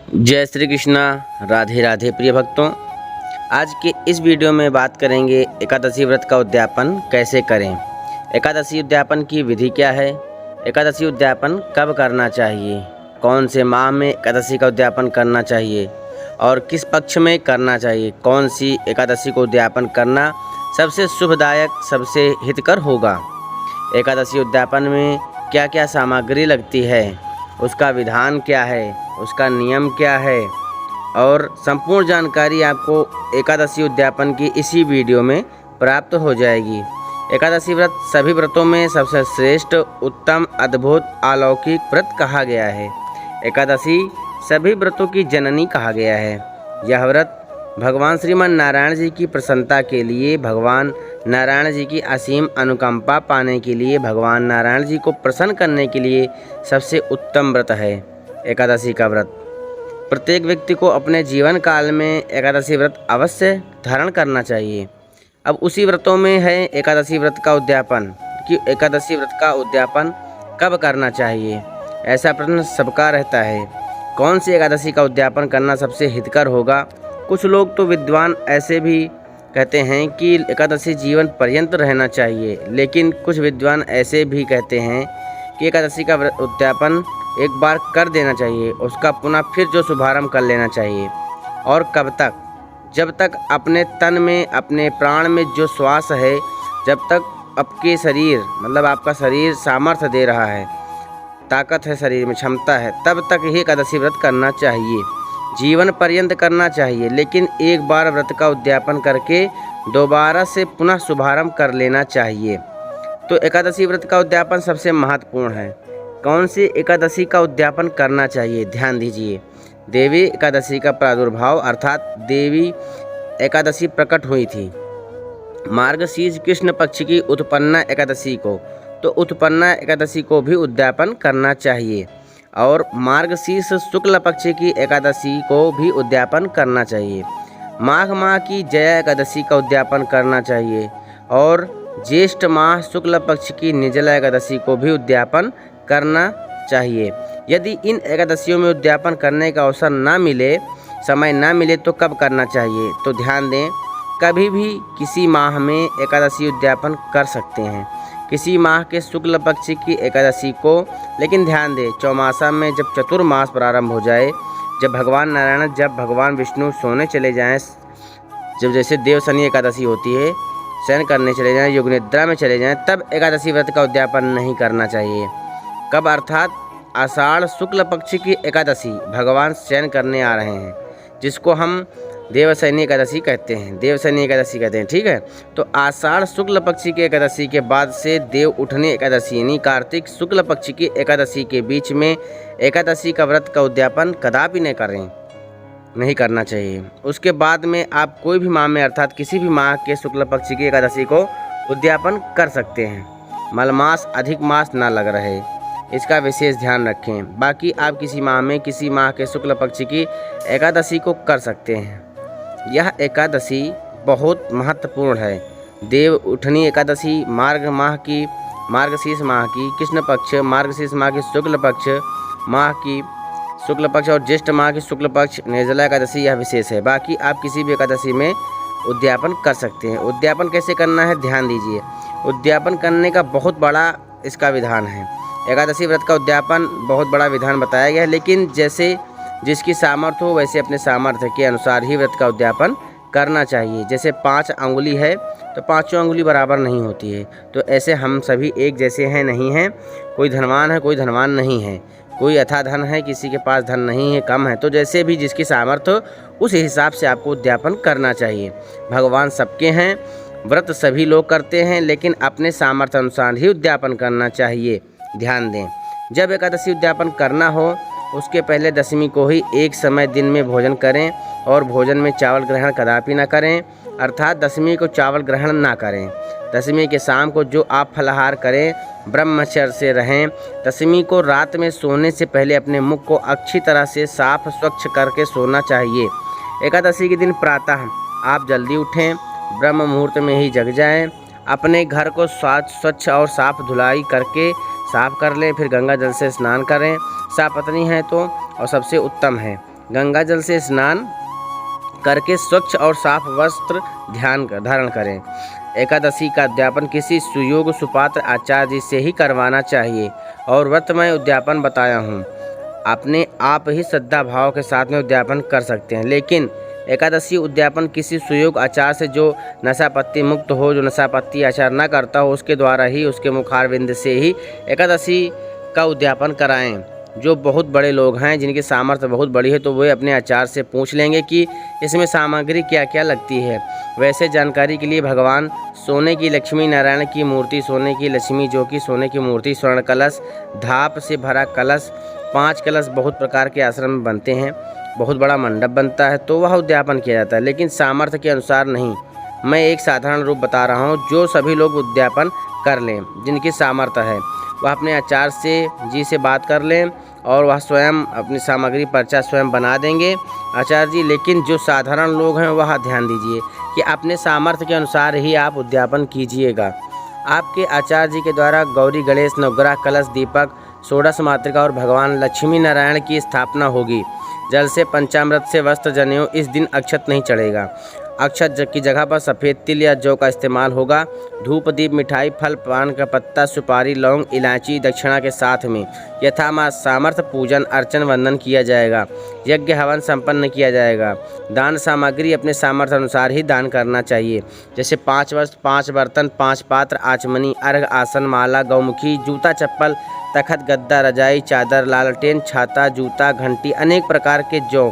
जय श्री कृष्णा। राधे राधे प्रिय भक्तों, आज के इस वीडियो में बात करेंगे एकादशी व्रत का उद्यापन कैसे करें। एकादशी उद्यापन की विधि क्या है, एकादशी उद्यापन कब करना चाहिए, कौन से माह में एकादशी का उद्यापन करना चाहिए और किस पक्ष में करना चाहिए, कौन सी एकादशी को उद्यापन करना सबसे शुभदायक, सबसे हितकर होगा। एकादशी उद्यापन में क्या क्या सामग्री लगती है, उसका विधान क्या है, उसका नियम क्या है और संपूर्ण जानकारी आपको एकादशी उद्यापन की इसी वीडियो में प्राप्त हो जाएगी। एकादशी व्रत सभी व्रतों में सबसे श्रेष्ठ, उत्तम, अद्भुत, अलौकिक व्रत कहा गया है। एकादशी सभी व्रतों की जननी कहा गया है। यह व्रत भगवान श्रीमान नारायण जी की प्रसन्नता के लिए, भगवान नारायण जी की असीम अनुकंपा पाने के लिए, भगवान नारायण जी को प्रसन्न करने के लिए सबसे उत्तम व्रत है एकादशी का व्रत। प्रत्येक व्यक्ति को अपने जीवन काल में एकादशी व्रत अवश्य धारण करना चाहिए। अब उसी व्रतों में है एकादशी व्रत का उद्यापन कि एकादशी व्रत का उद्यापन कब करना चाहिए। ऐसा प्रश्न सबका रहता है, कौन सी एकादशी का उद्यापन करना सबसे हितकर होगा। कुछ लोग तो विद्वान ऐसे भी कहते हैं कि एकादशी जीवन पर्यंत रहना चाहिए, लेकिन कुछ विद्वान ऐसे भी कहते हैं कि एकादशी का उद्यापन एक बार कर देना चाहिए, उसका पुनः फिर जो शुभारंभ कर लेना चाहिए। और कब तक? जब तक अपने तन में, अपने प्राण में जो श्वास है, जब तक आपके शरीर मतलब आपका शरीर सामर्थ्य दे रहा है, ताकत है शरीर में, क्षमता है, तब तक ही एकादशी व्रत करना चाहिए। जीवन पर्यंत करना चाहिए, लेकिन एक बार व्रत का उद्यापन करके दोबारा से पुनः शुभारंभ कर लेना चाहिए। तो एकादशी व्रत का उद्यापन सबसे महत्वपूर्ण है। कौन सी एकादशी का उद्यापन करना चाहिए, ध्यान दीजिए। देवी एकादशी का प्रादुर्भाव अर्थात देवी एकादशी प्रकट हुई थी मार्गशीर्ष कृष्ण पक्ष की उत्पन्ना एकादशी को, तो उत्पन्ना एकादशी को भी उद्यापन करना चाहिए और मार्गशीर्ष शुक्ल पक्ष की एकादशी को भी उद्यापन करना चाहिए। माघ माह की जया एकादशी का उद्यापन करना चाहिए और ज्येष्ठ माह शुक्ल पक्ष की निर्जला एकादशी को भी उद्यापन करना चाहिए। यदि इन एकादशियों में उद्यापन करने का अवसर ना मिले, समय ना मिले, तो कब करना चाहिए? तो ध्यान दें, कभी भी किसी माह में एकादशी उद्यापन कर सकते हैं, किसी माह के शुक्ल पक्ष की एकादशी को। लेकिन ध्यान दें, चौमासा में जब चतुर्मास प्रारंभ हो जाए, जब भगवान नारायण, जब भगवान विष्णु सोने चले जाएं, जब जैसे देवशनि एकादशी होती है, शयन करने चले जाएं, योग निद्रा में चले जाएं, तब एकादशी व्रत का उद्यापन नहीं करना चाहिए। कब? अर्थात आषाढ़ शुक्ल पक्ष की एकादशी, भगवान शयन करने आ रहे हैं, जिसको हम देवशनि एकादशी कहते हैं, देवशनि एकादशी कहते हैं, ठीक है। तो आषाढ़ शुक्ल पक्ष की एकादशी के बाद से देव उठनी एकादशी यानी कार्तिक शुक्ल पक्ष की एकादशी के बीच में एकादशी का व्रत का उद्यापन कदापि नहीं करना चाहिए। उसके बाद में आप कोई भी माह में अर्थात किसी भी माह के शुक्ल पक्ष की एकादशी को उद्यापन कर सकते हैं, मलमास अधिक मास ना लग रहे, इसका विशेष ध्यान रखें। बाकी आप किसी माह में, किसी माह के शुक्ल पक्ष की एकादशी को कर सकते हैं। यह एकादशी बहुत महत्वपूर्ण है। देव उठनी एकादशी मार्गशीर्ष माह की कृष्ण पक्ष, मार्गशीर्ष माह की शुक्ल पक्ष माह की शुक्ल पक्ष और ज्येष्ठ माह की शुक्ल पक्ष निर्जला एकादशी, यह विशेष है। बाकी आप किसी भी एकादशी में उद्यापन कर सकते हैं। उद्यापन कैसे करना है, ध्यान दीजिए। उद्यापन करने का बहुत बड़ा इसका विधान है। एकादशी व्रत का उद्यापन बहुत बड़ा विधान बताया गया है, लेकिन जैसे जिसकी सामर्थ्य हो वैसे अपने सामर्थ्य के अनुसार ही व्रत का उद्यापन करना चाहिए। जैसे 5 अंगुली है तो पाँचों अंगुली बराबर नहीं होती है, तो ऐसे हम सभी एक जैसे हैं नहीं हैं। कोई धनवान है, कोई धनवान नहीं है, कोई अथा धन है, किसी के पास धन नहीं है, कम है। तो जैसे भी जिसकी सामर्थ्य हो उस हिसाब से आपको उद्यापन करना चाहिए। भगवान सबके हैं, व्रत सभी लोग करते हैं, लेकिन अपने सामर्थ्य अनुसार ही उद्यापन करना चाहिए। ध्यान दें, जब एकादशी उद्यापन करना हो उसके पहले दशमी को ही एक समय दिन में भोजन करें और भोजन में चावल ग्रहण कदापि न करें, अर्थात दशमी को चावल ग्रहण ना करें। दशमी के शाम को जो आप फलाहार करें, ब्रह्मचर्य से रहें। दशमी को रात में सोने से पहले अपने मुख को अच्छी तरह से साफ स्वच्छ करके सोना चाहिए। एकादशी के दिन प्रातः आप जल्दी उठें, ब्रह्म मुहूर्त में ही जग जाएं, अपने घर को स्वच्छ और साफ धुलाई करके साफ कर लें, फिर गंगा जल से स्नान करें, साफ पत्नी है तो, और सबसे उत्तम है गंगा जल से स्नान करके स्वच्छ और साफ वस्त्र धारण करें। एकादशी का उद्यापन किसी सुयोग्य सुपात्र आचार्य जी से ही करवाना चाहिए और व्रत में उद्यापन बताया हूँ, अपने आप ही श्रद्धा भाव के साथ में उद्यापन कर सकते हैं। लेकिन एकादशी उद्यापन किसी सुयोग्य आचार्य से जो नशापत्ति मुक्त हो, जो नशापत्ति आचार न करता हो, उसके द्वारा ही, उसके मुखारविंद से ही एकादशी का उद्यापन कराएं। जो बहुत बड़े लोग हैं, जिनकी सामर्थ्य बहुत बड़ी है, तो वे अपने आचार्य से पूछ लेंगे कि इसमें सामग्री क्या क्या लगती है। वैसे जानकारी के लिए भगवान सोने की लक्ष्मी नारायण की मूर्ति, सोने की लक्ष्मी जो कि सोने की मूर्ति, स्वर्ण कलश, धाप से भरा कलश, 5 कलश बहुत प्रकार के आश्रम में बनते हैं, बहुत बड़ा मंडप बनता है, तो वह उद्यापन किया जाता है। लेकिन सामर्थ्य के अनुसार नहीं, मैं एक साधारण रूप बता रहा हूँ जो सभी लोग उद्यापन कर लें। जिनकी सामर्थ्य है वह अपने आचार्य जी से बात कर लें और वह स्वयं अपनी सामग्री पर्चा स्वयं बना देंगे आचार्य जी। लेकिन जो साधारण लोग हैं वह ध्यान दीजिए कि अपने सामर्थ्य के अनुसार ही आप उद्यापन कीजिएगा। आपके आचार्य जी के द्वारा गौरी, गणेश, नवग्रह, कलश, दीपक, षोडश मातृका और भगवान लक्ष्मी नारायण की स्थापना होगी। जल से, पंचामृत से वस्त्र, जनेऊ इस दिन अक्षत नहीं चढ़ेगा। अक्षत की जगह पर सफ़ेद तिल या जौ का इस्तेमाल होगा। धूप, दीप, मिठाई, फल, पान का पत्ता, सुपारी, लौंग, इलायची दक्षिणा के साथ में यथामात सामर्थ्य पूजन, अर्चन, वंदन किया जाएगा। यज्ञ हवन संपन्न किया जाएगा। दान सामग्री अपने सामर्थ्य अनुसार ही दान करना चाहिए। जैसे 5 वस्त्र, 5 बर्तन, 5 पात्र, आचमनी, अर्घ, आसन, माला, गौमुखी, जूता, चप्पल, तखत, गद्दा, रजाई, चादर, लालटेन, छाता, जूता, घंटी, अनेक प्रकार के जो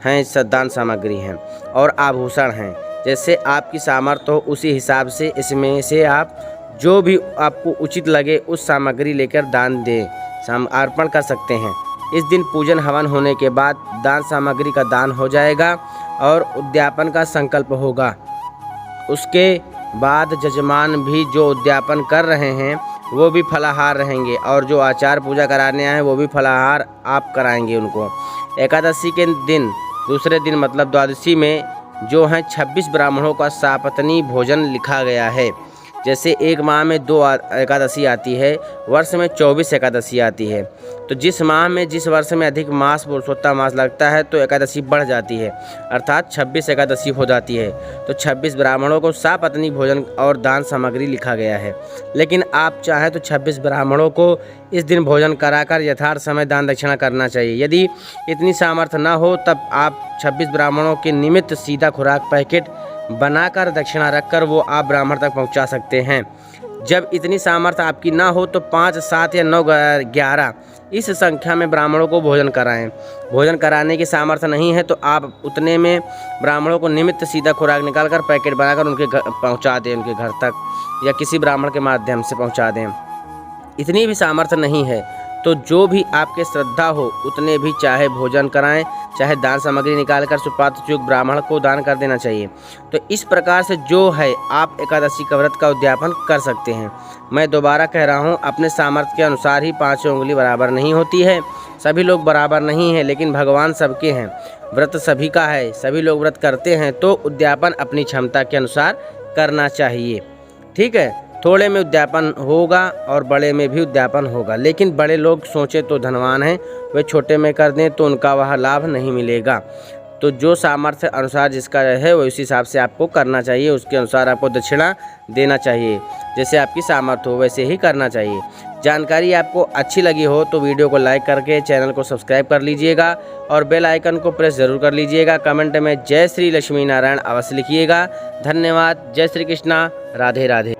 हैं दान सामग्री हैं और आभूषण हैं। जैसे आपकी सामर्थ्य हो उसी हिसाब से इसमें से आप जो भी आपको उचित लगे उस सामग्री लेकर दान दें, अर्पण कर सकते हैं। इस दिन पूजन हवन होने के बाद दान सामग्री का दान हो जाएगा और उद्यापन का संकल्प होगा। उसके बाद जजमान भी जो उद्यापन कर रहे हैं वो भी फलाहार रहेंगे और जो आचार पूजा कराने आए हैं वो भी फलाहार आप कराएंगे उनको। एकादशी के दिन, दूसरे दिन मतलब द्वादशी में जो हैं 26 ब्राह्मणों का सापत्नी भोजन लिखा गया है। जैसे एक माह में 2 एकादशी आती है, वर्ष में 24 एकादशी आती है। तो जिस माह में, जिस वर्ष में अधिक मास पुरुषोत्तम मास लगता है तो एकादशी बढ़ जाती है, अर्थात 26 एकादशी हो जाती है। तो 26 ब्राह्मणों को सापत्नी भोजन और दान सामग्री लिखा गया है। लेकिन आप चाहें तो 26 ब्राह्मणों को इस दिन भोजन कराकर यथार्थ समय दान दक्षिणा करना चाहिए। यदि इतनी सामर्थ्य न हो तब आप 26 ब्राह्मणों के निमित्त सीधा खुराक पैकेट बनाकर दक्षिणा रखकर वो आप ब्राह्मण तक पहुंचा सकते हैं। जब इतनी सामर्थ्य आपकी ना हो तो 5, 7 या 9, 11 इस संख्या में ब्राह्मणों को भोजन कराएं। भोजन कराने की सामर्थ्य नहीं है तो आप उतने में ब्राह्मणों को निमित्त सीधा खुराक निकालकर पैकेट बनाकर उनके घर पहुँचा दें, उनके घर तक या किसी ब्राह्मण के माध्यम से पहुँचा दें। इतनी भी सामर्थ्य नहीं है तो जो भी आपके श्रद्धा हो उतने भी चाहे भोजन कराएं, चाहे दान सामग्री निकालकर सुपात्र चूक ब्राह्मण को दान कर देना चाहिए। तो इस प्रकार से जो है आप एकादशी का व्रत का उद्यापन कर सकते हैं। मैं दोबारा कह रहा हूँ, अपने सामर्थ्य के अनुसार ही 5 उंगली बराबर नहीं होती है। सभी लोग बराबर नहीं हैं, लेकिन भगवान सबके हैं। व्रत सभी का है, सभी लोग व्रत करते हैं, तो उद्यापन अपनी क्षमता के अनुसार करना चाहिए। ठीक है, थोड़े में उद्यापन होगा और बड़े में भी उद्यापन होगा। लेकिन बड़े लोग सोचे तो धनवान हैं, वे छोटे में कर दें तो उनका वह लाभ नहीं मिलेगा। तो जो सामर्थ्य अनुसार जिसका है वो उस हिसाब से आपको करना चाहिए, उसके अनुसार आपको दक्षिणा देना चाहिए। जैसे आपकी सामर्थ्य हो वैसे ही करना चाहिए। जानकारी आपको अच्छी लगी हो तो वीडियो को लाइक करके चैनल को सब्सक्राइब कर लीजिएगा और बेल आइकन को प्रेस ज़रूर कर लीजिएगा। कमेंट में जय श्री लक्ष्मी नारायण अवश्य लिखिएगा। धन्यवाद। जय श्री कृष्णा। राधे राधे।